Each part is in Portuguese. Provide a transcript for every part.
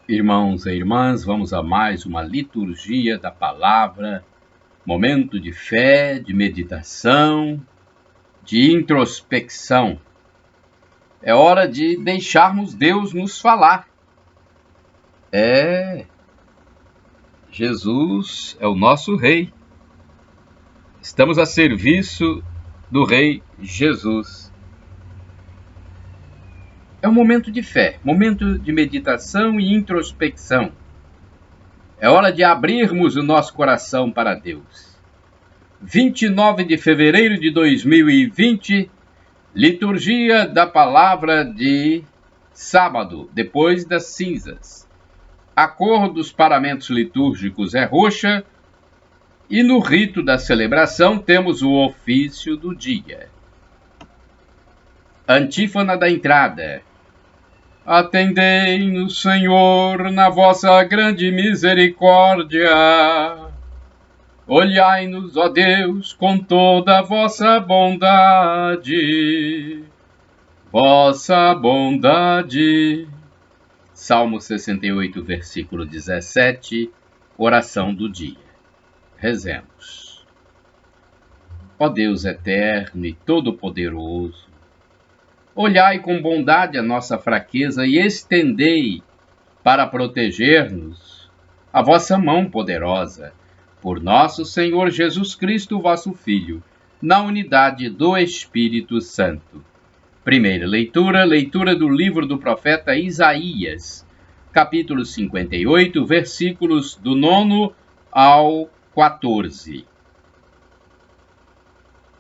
Irmãos e irmãs, vamos a mais uma liturgia da palavra, momento de fé, de meditação, de introspecção. É hora de deixarmos Deus nos falar. Jesus é o nosso Rei. Estamos a serviço do Rei Jesus. É um momento de fé, momento de meditação e introspecção. É hora de abrirmos o nosso coração para Deus. 29 de fevereiro de 2020, liturgia da palavra de sábado, depois das cinzas. A cor dos paramentos litúrgicos é roxa e no rito da celebração temos o ofício do dia. Antífona da entrada. Atendei-nos, Senhor, na vossa grande misericórdia. Olhai-nos, ó Deus, com toda a vossa bondade. Vossa bondade. Salmo 68, versículo 17, oração do dia. Rezemos. Ó Deus eterno e todo-poderoso, olhai com bondade a nossa fraqueza e estendei, para proteger-nos, a vossa mão poderosa, por nosso Senhor Jesus Cristo, vosso Filho, na unidade do Espírito Santo. Primeira leitura, leitura do livro do profeta Isaías, capítulo 58, versículos do 9 ao 14.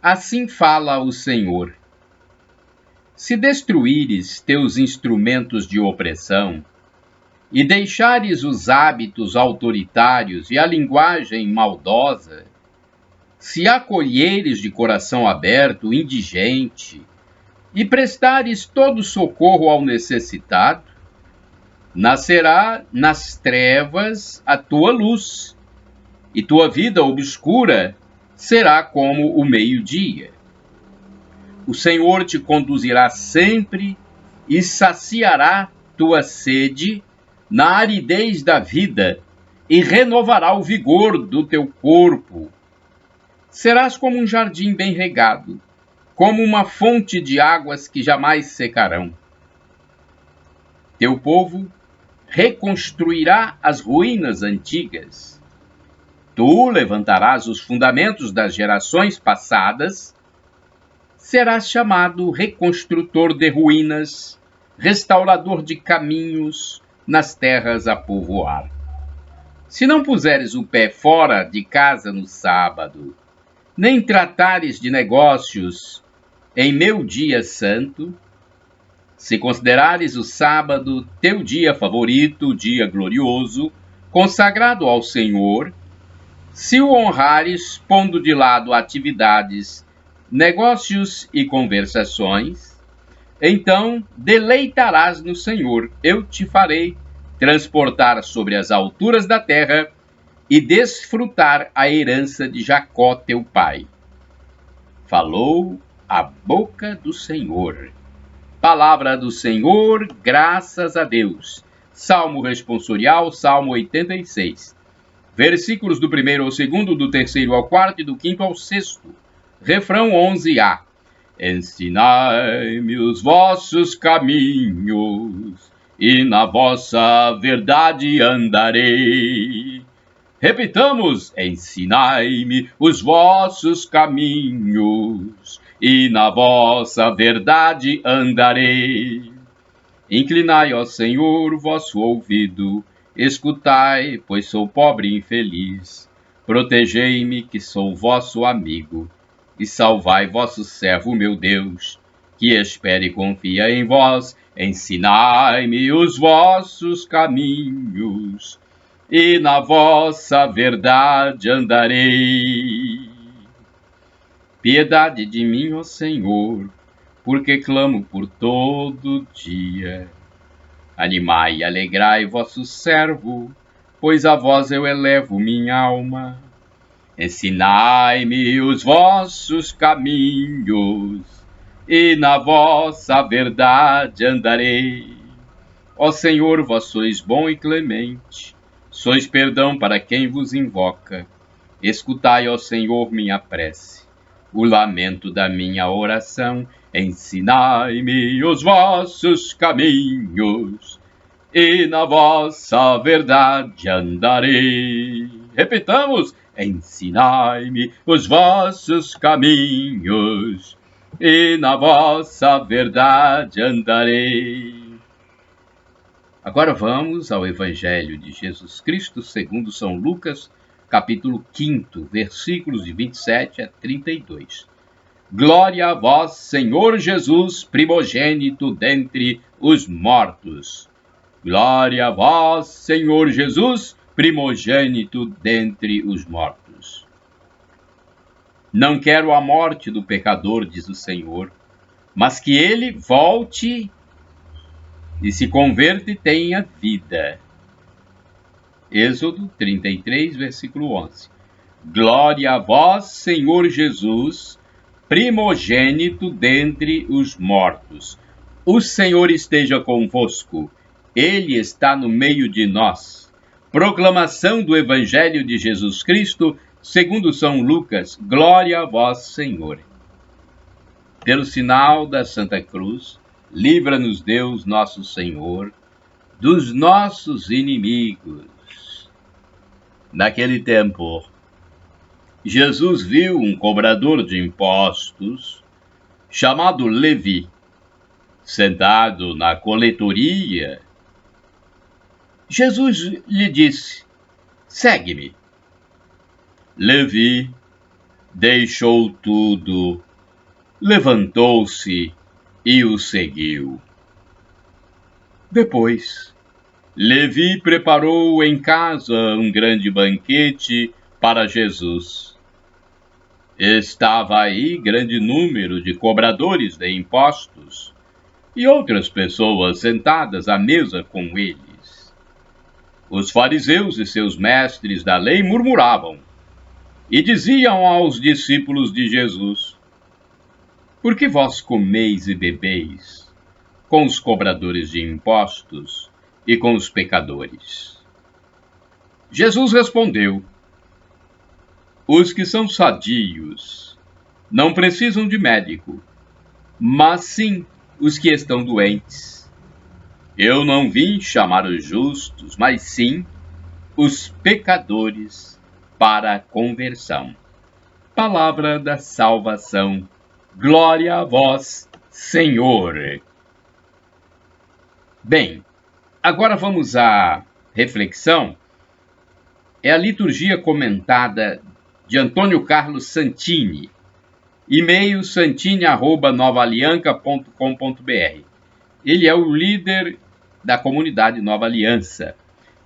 Assim fala o Senhor. Se destruíres teus instrumentos de opressão, e deixares os hábitos autoritários e a linguagem maldosa, se acolheres de coração aberto o indigente, e prestares todo socorro ao necessitado, nascerá nas trevas a tua luz, e tua vida obscura será como o meio-dia. O Senhor te conduzirá sempre e saciará tua sede na aridez da vida e renovará o vigor do teu corpo. Serás como um jardim bem regado, como uma fonte de águas que jamais secarão. Teu povo reconstruirá as ruínas antigas. Tu levantarás os fundamentos das gerações passadas. Serás chamado reconstrutor de ruínas, restaurador de caminhos nas terras a povoar. Se não puseres o pé fora de casa no sábado, nem tratares de negócios em meu dia santo, se considerares o sábado teu dia favorito, dia glorioso, consagrado ao Senhor, se o honrares pondo de lado atividades, negócios e conversações, então deleitarás no Senhor. Eu te farei transportar sobre as alturas da terra e desfrutar a herança de Jacó teu pai. Falou a boca do Senhor. Palavra do Senhor, graças a Deus. Salmo responsorial, Salmo 86. Versículos do 1º ao 2º, do 3º ao 4º e do 5º ao 6º. Refrão 11a. Ensinai-me os vossos caminhos, e na vossa verdade andarei. Repitamos: ensinai-me os vossos caminhos, e na vossa verdade andarei. Inclinai, ó Senhor, vosso ouvido, escutai, pois sou pobre e infeliz. Protegei-me, que sou vosso amigo, e salvai vosso servo, meu Deus, que espera e confia em vós. Ensinai-me os vossos caminhos, e na vossa verdade andarei. Piedade de mim, ó Senhor, porque clamo por todo dia. Animai e alegrai vosso servo, pois a vós eu elevo minha alma. Ensinai-me os vossos caminhos, e na vossa verdade andarei. Ó Senhor, vós sois bom e clemente, sois perdão para quem vos invoca. Escutai, ó Senhor, minha prece, o lamento da minha oração. Ensinai-me os vossos caminhos, e na vossa verdade andarei. Repitamos: ensinai-me os vossos caminhos, e na vossa verdade andarei. Agora vamos ao Evangelho de Jesus Cristo segundo São Lucas, capítulo 5, versículos de 27 a 32. Glória a vós, Senhor Jesus, primogênito dentre os mortos. Glória a vós, Senhor Jesus, primogênito dentre os mortos. Não quero a morte do pecador, diz o Senhor, mas que ele volte e se converta e tenha vida. Êxodo 33, versículo 11. Glória a vós, Senhor Jesus, primogênito dentre os mortos. O Senhor esteja convosco, Ele está no meio de nós. Proclamação do Evangelho de Jesus Cristo, segundo São Lucas. Glória a vós, Senhor. Pelo sinal da Santa Cruz, livra-nos Deus, nosso Senhor, dos nossos inimigos. Naquele tempo, Jesus viu um cobrador de impostos, chamado Levi, sentado na coletoria. Jesus lhe disse: segue-me. Levi deixou tudo, levantou-se e o seguiu. Depois, Levi preparou em casa um grande banquete para Jesus. Estava aí grande número de cobradores de impostos e outras pessoas sentadas à mesa com eles. Os fariseus e seus mestres da lei murmuravam e diziam aos discípulos de Jesus: por que vós comeis e bebeis com os cobradores de impostos e com os pecadores? Jesus respondeu: os que são sadios não precisam de médico, mas sim os que estão doentes. Eu não vim chamar os justos, mas sim os pecadores para a conversão. Palavra da salvação. Glória a vós, Senhor. Bem, agora vamos à reflexão. É a liturgia comentada de Antônio Carlos Santini, e-mail santini@novaalianca.com.br. Ele é o líder da comunidade Nova Aliança.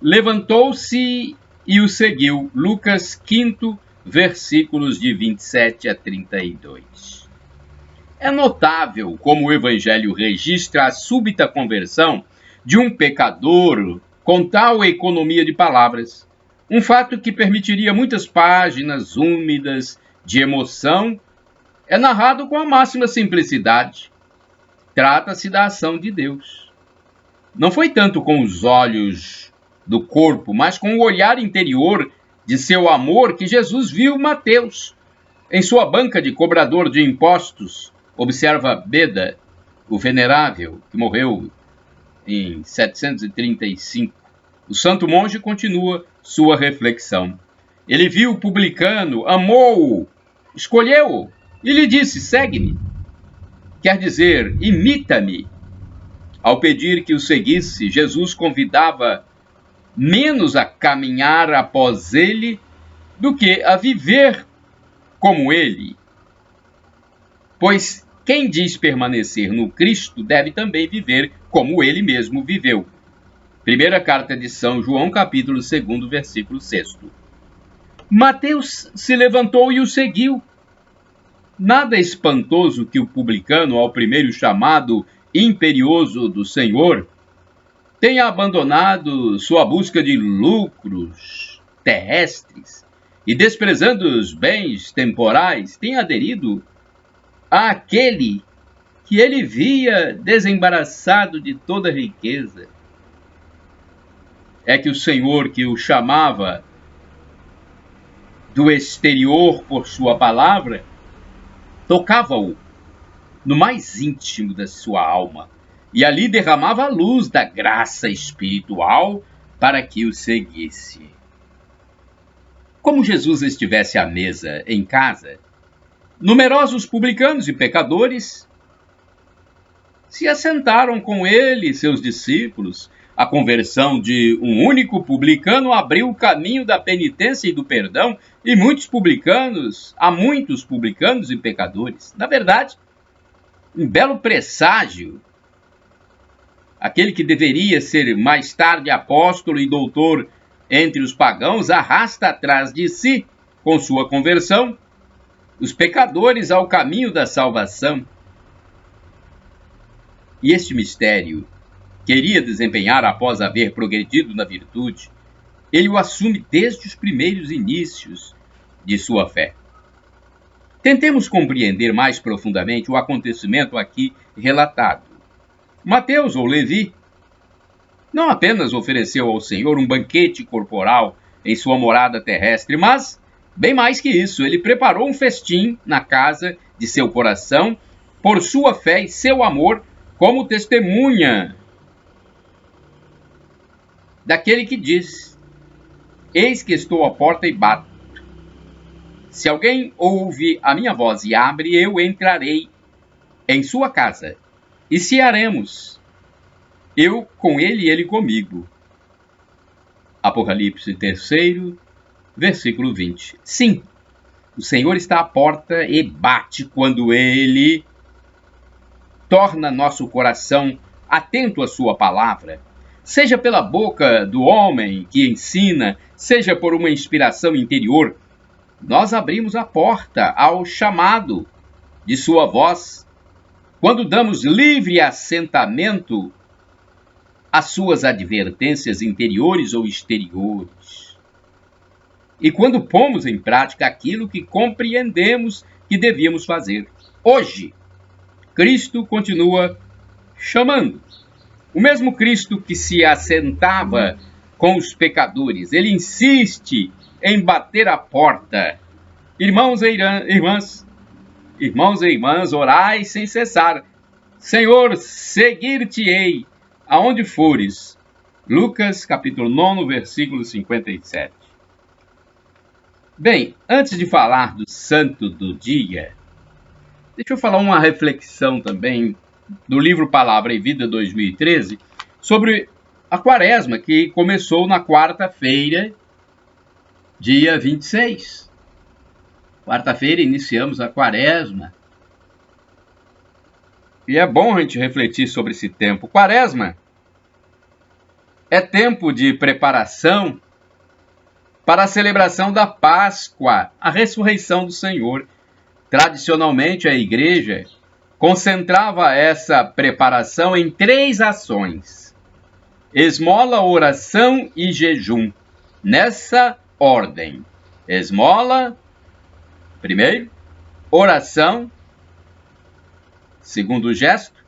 Levantou-se e o seguiu. Lucas 5, versículos de 27 a 32. É notável como o Evangelho registra a súbita conversão de um pecador com tal economia de palavras. Um fato que permitiria muitas páginas úmidas de emoção é narrado com a máxima simplicidade. Trata-se da ação de Deus. Não foi tanto com os olhos do corpo, mas com o olhar interior de seu amor que Jesus viu Mateus em sua banca de cobrador de impostos. Observa Beda, o venerável, que morreu em 735. O santo monge continua sua reflexão. Ele viu o publicano, amou-o, escolheu-o e lhe disse: segue-me. Quer dizer, imita-me. Ao pedir que o seguisse, Jesus convidava menos a caminhar após ele do que a viver como ele. Pois quem diz permanecer no Cristo deve também viver como ele mesmo viveu. Primeira carta de São João, capítulo 2, versículo 6. Mateus se levantou e o seguiu. Nada espantoso que o publicano, ao primeiro chamado imperioso do Senhor, tenha abandonado sua busca de lucros terrestres e, desprezando os bens temporais, tenha aderido àquele que ele via desembaraçado de toda riqueza é que o Senhor, que o chamava do exterior por sua palavra, tocava-o no mais íntimo da sua alma e ali derramava a luz da graça espiritual para que o seguisse. Como Jesus estivesse à mesa em casa, numerosos publicanos e pecadores se assentaram com ele e seus discípulos. A conversão de um único publicano abriu o caminho da penitência e do perdão há muitos publicanos e pecadores. Na verdade, um belo presságio. Aquele que deveria ser mais tarde apóstolo e doutor entre os pagãos arrasta atrás de si, com sua conversão, os pecadores ao caminho da salvação. E este mistério queria desempenhar após haver progredido na virtude. Ele o assume desde os primeiros inícios de sua fé. Tentemos compreender mais profundamente o acontecimento aqui relatado. Mateus, ou Levi, não apenas ofereceu ao Senhor um banquete corporal em sua morada terrestre, mas, bem mais que isso, ele preparou um festim na casa de seu coração por sua fé e seu amor como testemunha daquele que diz: eis que estou à porta e bato. Se alguém ouve a minha voz e abre, eu entrarei em sua casa e cearemos, eu com ele e ele comigo. Apocalipse 3, versículo 20. Sim, o Senhor está à porta e bate quando ele torna nosso coração atento à sua palavra, seja pela boca do homem que ensina, seja por uma inspiração interior. Nós abrimos a porta ao chamado de sua voz, quando damos livre assentamento às suas advertências interiores ou exteriores, e quando pomos em prática aquilo que compreendemos que devíamos fazer. Hoje, Cristo continua chamando. O mesmo Cristo que se assentava com os pecadores, ele insiste em bater a porta. Irmãos e irmãs, orai sem cessar. Senhor, seguir-te-ei aonde fores. Lucas, capítulo 9, versículo 57. Bem, antes de falar do santo do dia, deixa eu falar uma reflexão também do livro Palavra e Vida 2013 sobre a quaresma, que começou na quarta-feira, dia 26. Quarta-feira iniciamos a quaresma. E é bom a gente refletir sobre esse tempo. Quaresma é tempo de preparação para a celebração da Páscoa, a ressurreição do Senhor. Tradicionalmente, a igreja concentrava essa preparação em 3 ações: esmola, oração e jejum. Nessa ordem: esmola, primeiro; oração, segundo gesto;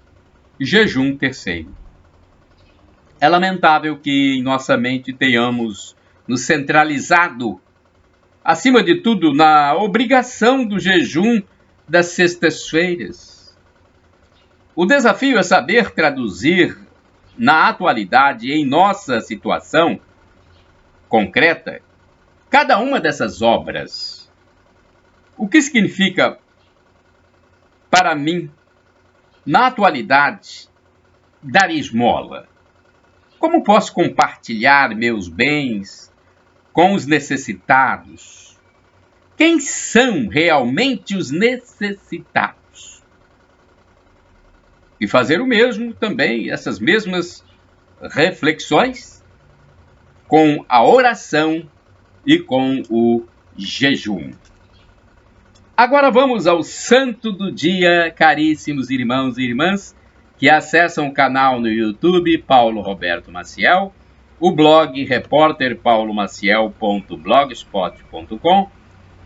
jejum, terceiro. É lamentável que em nossa mente tenhamos nos centralizado, acima de tudo, na obrigação do jejum das sextas-feiras. O desafio é saber traduzir na atualidade, em nossa situação concreta, cada uma dessas obras. O que significa para mim, na atualidade, dar esmola? Como posso compartilhar meus bens com os necessitados? Quem são realmente os necessitados? E fazer o mesmo também, essas mesmas reflexões, com a oração e com o jejum. Agora vamos ao santo do dia, caríssimos irmãos e irmãs, que acessam o canal no YouTube Paulo Roberto Maciel, o blog repórterpaulomaciel.blogspot.com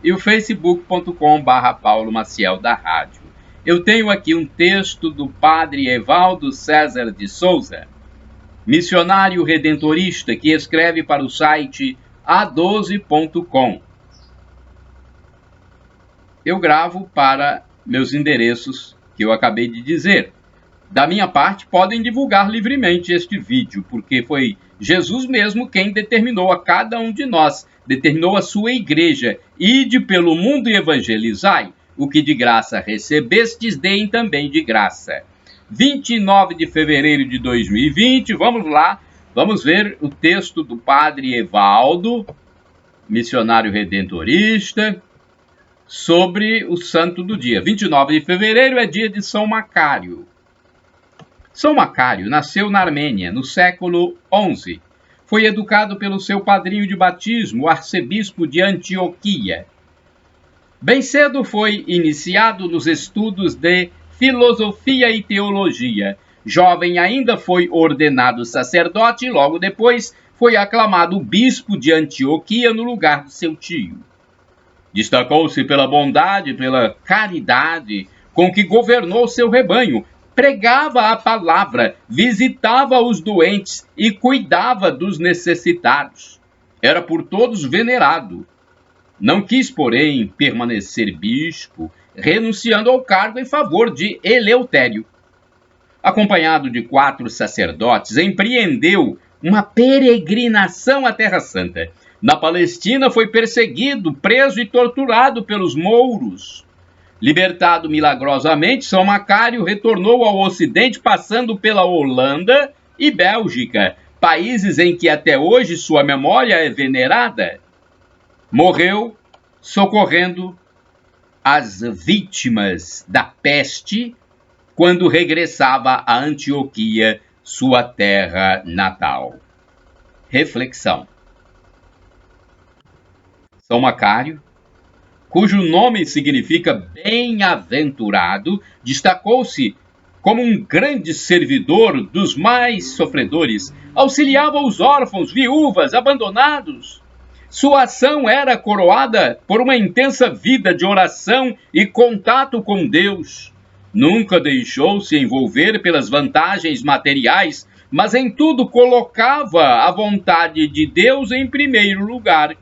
e o facebook.com/Paulo Maciel da Rádio. Eu tenho aqui um texto do padre Evaldo César de Souza, missionário redentorista que escreve para o site a12.com. Eu gravo para meus endereços que eu acabei de dizer. Da minha parte, podem divulgar livremente este vídeo, porque foi Jesus mesmo quem determinou a cada um de nós, determinou a sua igreja: ide pelo mundo e evangelizai, o que de graça recebestes, deem também de graça. 29 de fevereiro de 2020, vamos lá, vamos ver o texto do padre Evaldo, missionário redentorista, sobre o santo do dia. 29 de fevereiro é dia de São Macário. São Macário nasceu na Armênia, no século XI. Foi educado pelo seu padrinho de batismo, o arcebispo de Antioquia. Bem cedo foi iniciado nos estudos de filosofia e teologia. Jovem ainda foi ordenado sacerdote e logo depois foi aclamado bispo de Antioquia no lugar de seu tio. Destacou-se pela bondade, pela caridade com que governou seu rebanho, pregava a palavra, visitava os doentes e cuidava dos necessitados. Era por todos venerado. Não quis, porém, permanecer bispo, renunciando ao cargo em favor de Eleutério. Acompanhado de 4 sacerdotes, empreendeu uma peregrinação à Terra Santa. Na Palestina foi perseguido, preso e torturado pelos mouros. Libertado milagrosamente, São Macário retornou ao Ocidente, passando pela Holanda e Bélgica, países em que até hoje sua memória é venerada. Morreu socorrendo as vítimas da peste quando regressava a Antioquia, sua terra natal. Reflexão. São Macário, cujo nome significa bem-aventurado, destacou-se como um grande servidor dos mais sofredores, auxiliava os órfãos, viúvas, abandonados. Sua ação era coroada por uma intensa vida de oração e contato com Deus. Nunca deixou se envolver pelas vantagens materiais, mas em tudo colocava a vontade de Deus em primeiro lugar.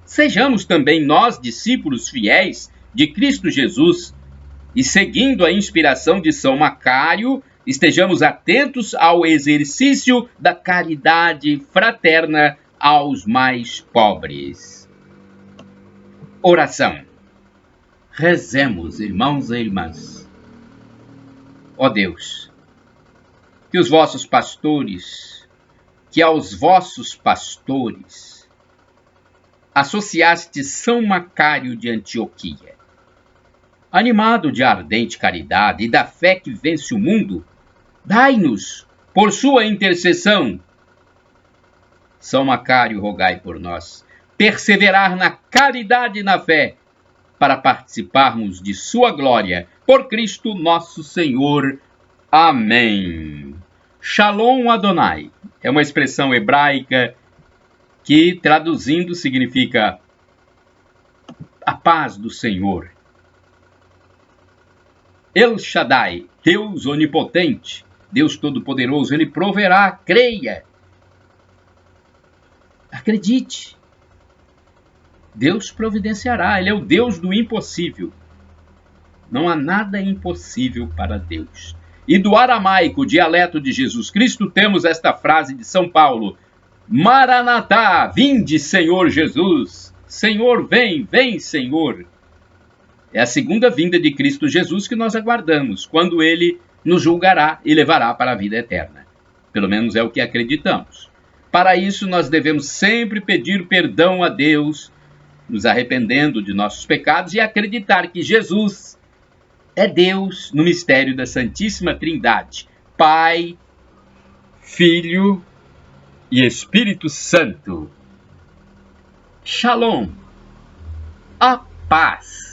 Sejamos também nós discípulos fiéis de Cristo Jesus e, seguindo a inspiração de São Macário, estejamos atentos ao exercício da caridade fraterna aos mais pobres. Oração. Rezemos, irmãos e irmãs. Ó Deus, que aos vossos pastores, associaste São Macário de Antioquia. Animado de ardente caridade e da fé que vence o mundo, dai-nos, por sua intercessão, São Macário, rogai por nós, perseverar na caridade e na fé, para participarmos de sua glória, por Cristo nosso Senhor. Amém. Shalom Adonai é uma expressão hebraica que, traduzindo, significa a paz do Senhor. El Shaddai, Deus onipotente, Deus todo-poderoso, Ele proverá, creia. Acredite. Deus providenciará, Ele é o Deus do impossível. Não há nada impossível para Deus. E do aramaico, dialeto de Jesus Cristo, temos esta frase de São Paulo: Maranatá, vinde, Senhor Jesus. Senhor, vem, vem, Senhor. É a segunda vinda de Cristo Jesus que nós aguardamos, quando Ele nos julgará e levará para a vida eterna. Pelo menos é o que acreditamos. Para isso, nós devemos sempre pedir perdão a Deus, nos arrependendo de nossos pecados e acreditar que Jesus é Deus no mistério da Santíssima Trindade, Pai, Filho e Espírito Santo. Shalom, a paz.